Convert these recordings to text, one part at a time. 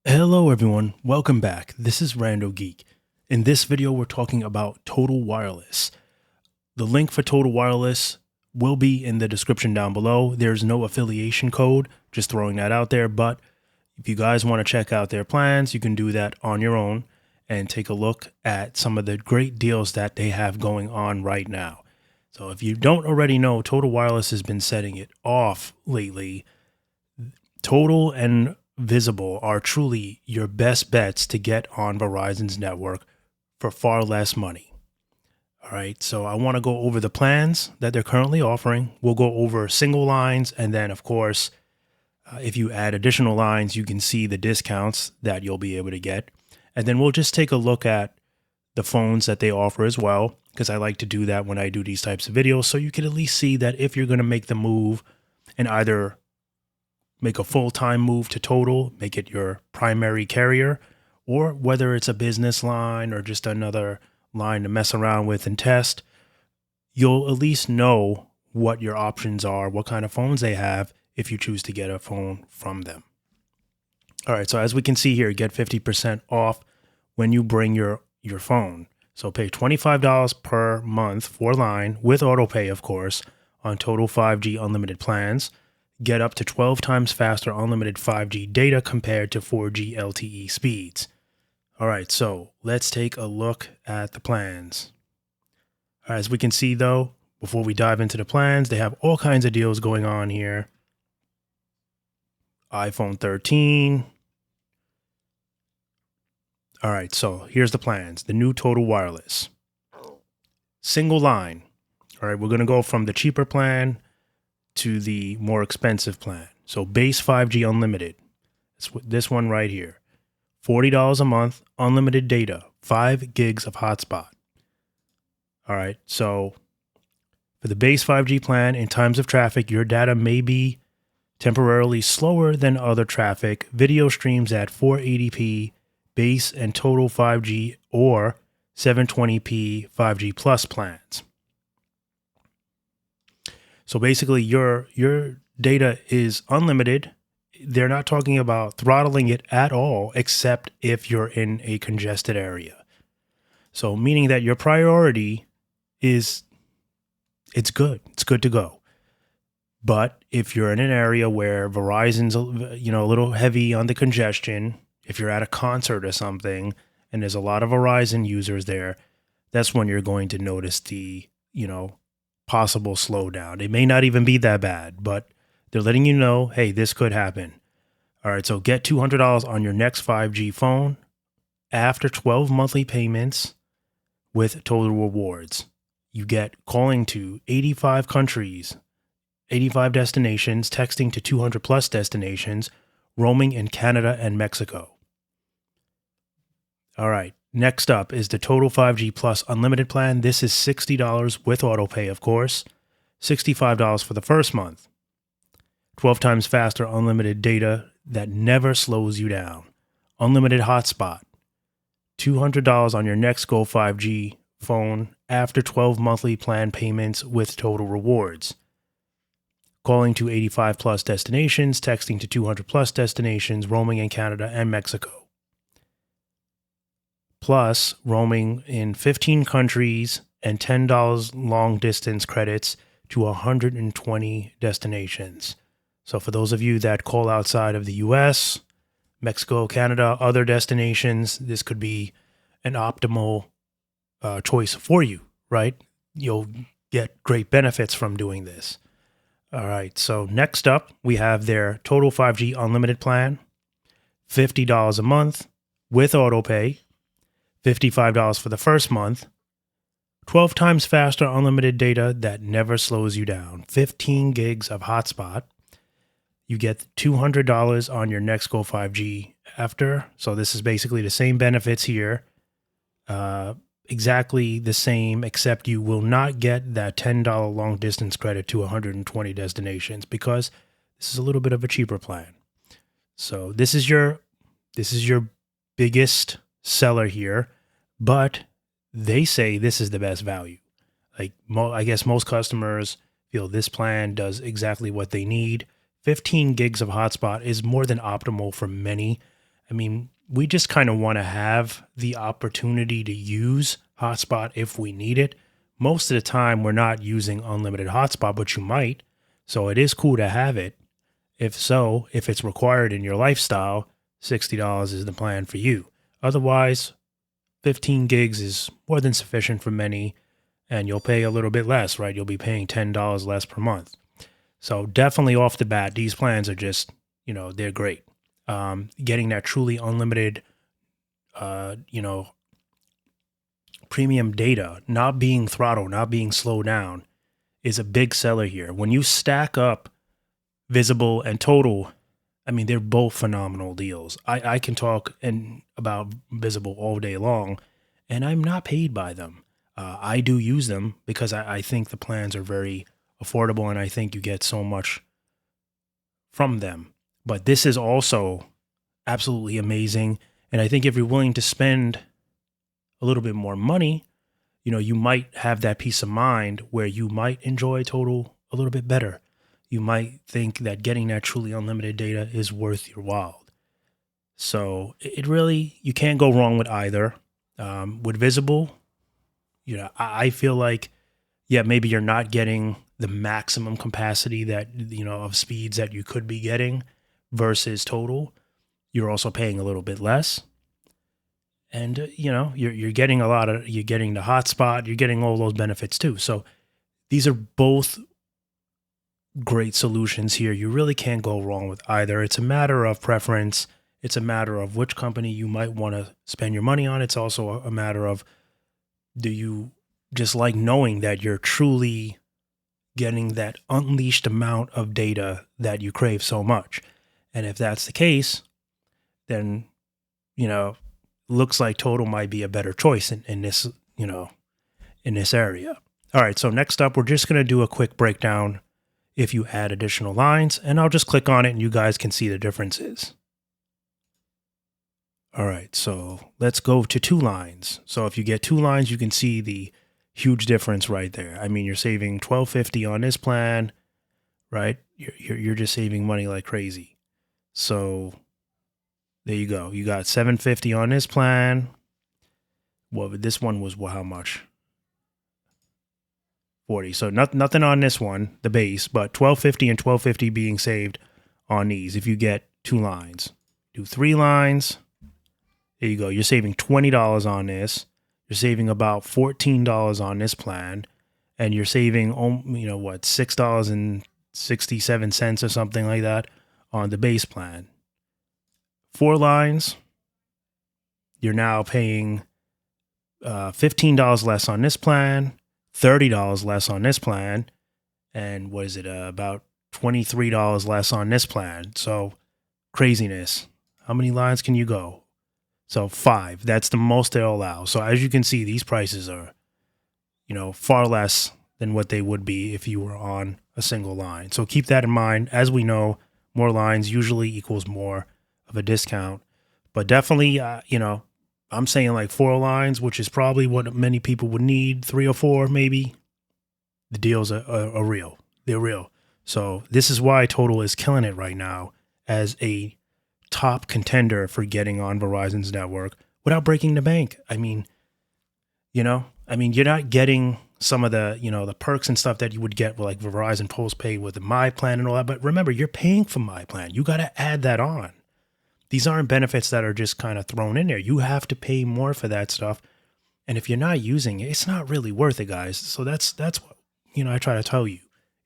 Hello everyone, welcome back. This is Rando Geek. In this video, we're talking about Total Wireless. The link for Total Wireless will be in the description down below. There's no affiliation code, just throwing that out there. But if you guys want to check out their plans, you can do that on your own and take a look at some of the great deals that they have going on right now. So if you don't already know, Total Wireless has been setting it off lately. Total and Visible are truly your best bets to get on Verizon's network for far less money. All right, so I want to go over the plans that they're currently offering. We'll go over single lines, and then, of course, if you add additional lines, you can see the discounts that you'll be able to get. And then we'll just take a look at the phones that they offer as well, because I like to do that when I do these types of videos, so you can at least see that if you're going to make the move and either make a full-time move to Total, make it your primary carrier, or whether it's a business line or just another line to mess around with and test, you'll at least know what your options are, what kind of phones they have if you choose to get a phone from them. All right, so as we can see here, get 50% off when you bring your phone. So pay $25 per month for line with autopay, of course, on Total 5G unlimited plans. Get up to 12 times faster unlimited 5G data compared to 4G LTE speeds. All right, so let's take a look at the plans. As we can see, though, before we dive into the plans, they have all kinds of deals going on here. iPhone 13. All right, so here's the plans. The new Total Wireless. Single line. All right, we're going to go from the cheaper plan to the more expensive plan. So base 5G unlimited. It's this one right here. $40 a month, unlimited data, 5 gigs of hotspot. All right, so for the base 5G plan, in times of traffic, your data may be temporarily slower than other traffic. Video streams at 480p base and total 5G or 720p 5G plus plans. So basically, your data is unlimited. They're not talking about throttling it at all, except if you're in a congested area. So meaning that your priority is, it's good to go. But if you're in an area where Verizon's, a little heavy on the congestion, if you're at a concert or something, and there's a lot of Verizon users there, that's when you're going to notice the, possible slowdown. It may not even be that bad, but they're letting you know, hey, this could happen. All right, so get $200 on your next 5G phone after 12 monthly payments with Total Rewards. You get calling to 85 countries, 85 destinations, texting to 200 plus destinations, roaming in Canada and Mexico. All right. Next up is the Total 5G Plus Unlimited plan. This is $60 with autopay, of course. $65 for the first month. 12 times faster unlimited data that never slows you down. Unlimited hotspot. $200 on your next Go 5G phone after 12 monthly plan payments with Total Rewards. Calling to 85 plus destinations, texting to 200 plus destinations, roaming in Canada and Mexico. Plus roaming in 15 countries and $10 long distance credits to 120 destinations. So for those of you that call outside of the US, Mexico, Canada, other destinations, this could be an optimal choice for you, right? You'll get great benefits from doing this. All right, so next up, we have their Total 5G Unlimited plan, $50 a month with autopay. $55 for the first month, 12 times faster unlimited data that never slows you down, 15 gigs of hotspot. You get $200 on your next Go 5G after. So this is basically the same benefits here. Exactly the same, except you will not get that $10 long distance credit to 120 destinations because this is a little bit of a cheaper plan. So this is your biggest seller here, but they say this is the best value. Like I guess most customers feel this plan does exactly what they need. 15 gigs of hotspot is more than optimal for many. I mean, we just kind of want to have the opportunity to use hotspot if we need it. Most of the time, we're not using unlimited hotspot, but you might. So it is cool to have it. If so, if it's required in your lifestyle, $60 is the plan for you. Otherwise, 15 gigs is more than sufficient for many, and you'll pay a little bit less, right? You'll be paying $10 less per month. So definitely off the bat, these plans are just, they're great. Getting that truly unlimited, premium data, not being throttled, not being slowed down, is a big seller here. When you stack up Visible and Total, I mean, they're both phenomenal deals. I can talk about Visible all day long, and I'm not paid by them. I do use them because I think the plans are very affordable, and I think you get so much from them. But this is also absolutely amazing, and I think if you're willing to spend a little bit more money, you might have that peace of mind where you might enjoy Total a little bit better. You might think that getting that truly unlimited data is worth your while. So it really, you can't go wrong with either. With Visible, I feel like, yeah, maybe you're not getting the maximum capacity that, of speeds that you could be getting versus Total. You're also paying a little bit less. And, you're getting you're getting the hotspot, you're getting all those benefits too. So these are both great solutions here. You really can't go wrong with either. It's a matter of preference. It's a matter of which company you might want to spend your money on. It's also a matter of, do you just like knowing that you're truly getting that unleashed amount of data that you crave so much? And if that's the case, then, looks like Total might be a better choice in this, in this area. All right. So next up, we're just going to do a quick breakdown if you add additional lines, and I'll just click on it and you guys can see the differences. All right, so let's go to 2 lines. So if you get 2 lines, you can see the huge difference right there. I mean, you're saving $12.50 on this plan, right? You're just saving money like crazy. So there you go. You got $7.50 on this plan. Well, this one was how much? 40. So nothing on this one, the base, but $12.50 and $12.50 being saved on these. If you get 2 lines, do 3 lines. There you go. You're saving $20 on this. You're saving about $14 on this plan, and you're saving, $6.67 or something like that on the base plan. 4 lines, you're now paying $15 less on this plan, $30 less on this plan, and about $23 less on this plan. So craziness. How many lines can you go? So 5. That's the most they'll allow. So as you can see, these prices are, far less than what they would be if you were on a single line. So keep that in mind. As we know, more lines usually equals more of a discount. But definitely, I'm saying like 4 lines, which is probably what many people would need, 3 or 4 maybe. The deals are real. They're real. So this is why Total is killing it right now as a top contender for getting on Verizon's network without breaking the bank. I mean, you're not getting some of the, the perks and stuff that you would get with like Verizon Postpaid with the My Plan and all that. But remember, you're paying for My Plan. You got to add that on. These aren't benefits that are just kind of thrown in there. You have to pay more for that stuff. And if you're not using it, it's not really worth it, guys. So that's what, I try to tell you.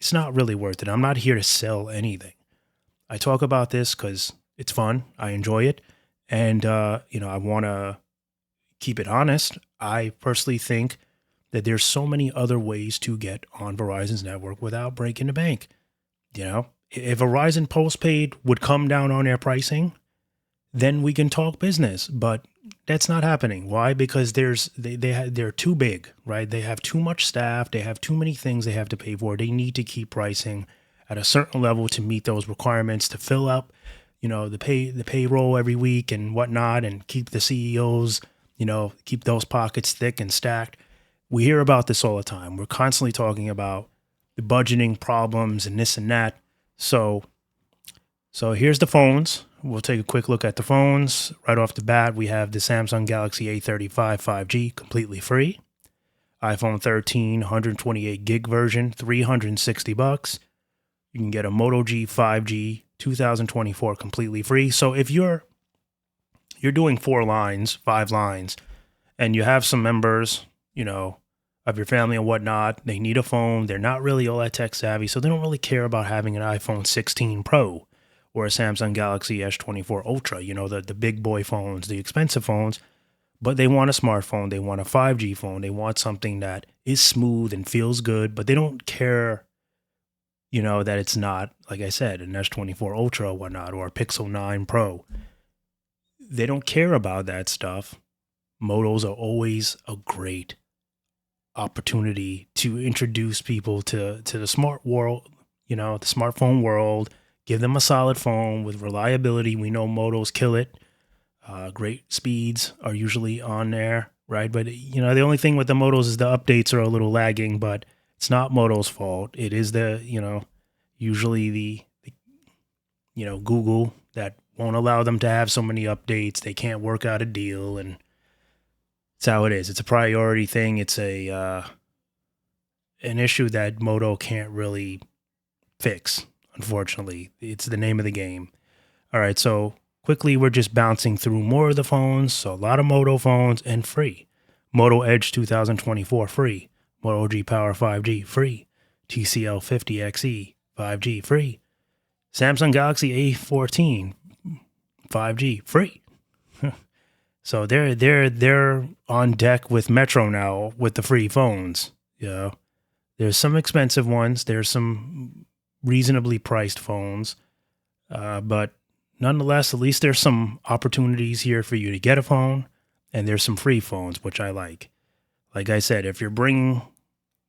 It's not really worth it. I'm not here to sell anything. I talk about this because it's fun. I enjoy it. And, I want to keep it honest. I personally think that there's so many other ways to get on Verizon's network without breaking the bank. If Verizon Postpaid would come down on their pricing, then we can talk business. But that's not happening. Why? Because they're too big, right? They have too much staff. They have too many things they have to pay for. They need to keep pricing at a certain level to meet those requirements, to fill up the payroll every week and whatnot, and keep the CEOs, keep those pockets thick and stacked. We hear about this all the time. We're constantly talking about the budgeting problems and this and that. So So here's the phones. We'll take a quick look at the phones. Right off the bat, we have the Samsung Galaxy A35 5G, completely free. iPhone 13, 128 gig version, $360. You can get a Moto G 5G 2024 completely free. So if you're doing 5 lines, and you have some members, of your family and whatnot, they need a phone. They're not really all that tech savvy, so they don't really care about having an iPhone 16 Pro or a Samsung Galaxy S24 Ultra, the big boy phones, the expensive phones. But they want a smartphone. They want a 5G phone. They want something that is smooth and feels good, but they don't care, that it's not, like I said, an S24 Ultra or whatnot, or a Pixel 9 Pro. They don't care about that stuff. Motos are always a great opportunity to introduce people to the smart world, the smartphone world, give them a solid phone with reliability. We know Motos kill it. Great speeds are usually on there, right? But, the only thing with the Motos is the updates are a little lagging, but it's not Moto's fault. It is usually the Google that won't allow them to have so many updates. They can't work out a deal, and it's how it is. It's a priority thing. It's an issue that Moto can't really fix, unfortunately. It's the name of the game. All right, so quickly, we're just bouncing through more of the phones. So a lot of Moto phones and free. Moto Edge 2024 free. Moto G Power 5G free. TCL 50 XE 5G free. Samsung Galaxy A14 5G free. So they're on deck with Metro now with the free phones. There's some expensive ones. There's some reasonably priced phones, but nonetheless, at least there's some opportunities here for you to get a phone, and there's some free phones, which I like. Like I said, if you're bringing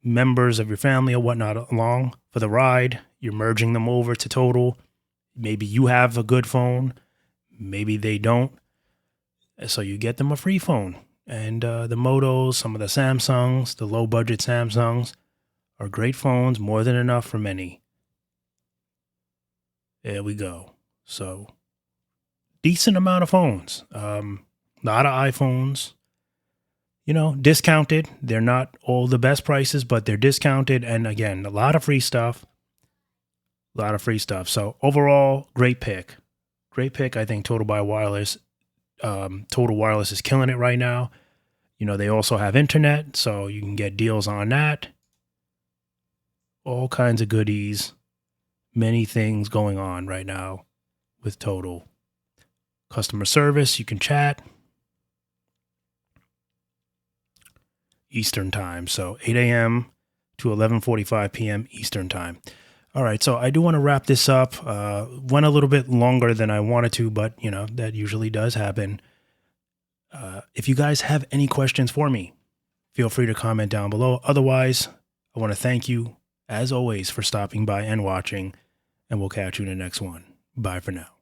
members of your family or whatnot along for the ride, you're merging them over to Total. Maybe you have a good phone, maybe they don't. So you get them a free phone. And the Motos, some of the Samsungs, the low-budget Samsungs are great phones, more than enough for many. There we go. So, decent amount of phones. A lot of iPhones, discounted. They're not all the best prices, but they're discounted. And again, a lot of free stuff. So overall, great pick. I think Total Wireless is killing it right now. They also have internet, so you can get deals on that. All kinds of goodies. Many things going on right now with Total. Customer service, you can chat. Eastern time, so 8 a.m. to 11:45 p.m. Eastern time. All right, so I do want to wrap this up. Went a little bit longer than I wanted to, but, that usually does happen. If you guys have any questions for me, feel free to comment down below. Otherwise, I want to thank you, as always, for stopping by and watching, and we'll catch you in the next one. Bye for now.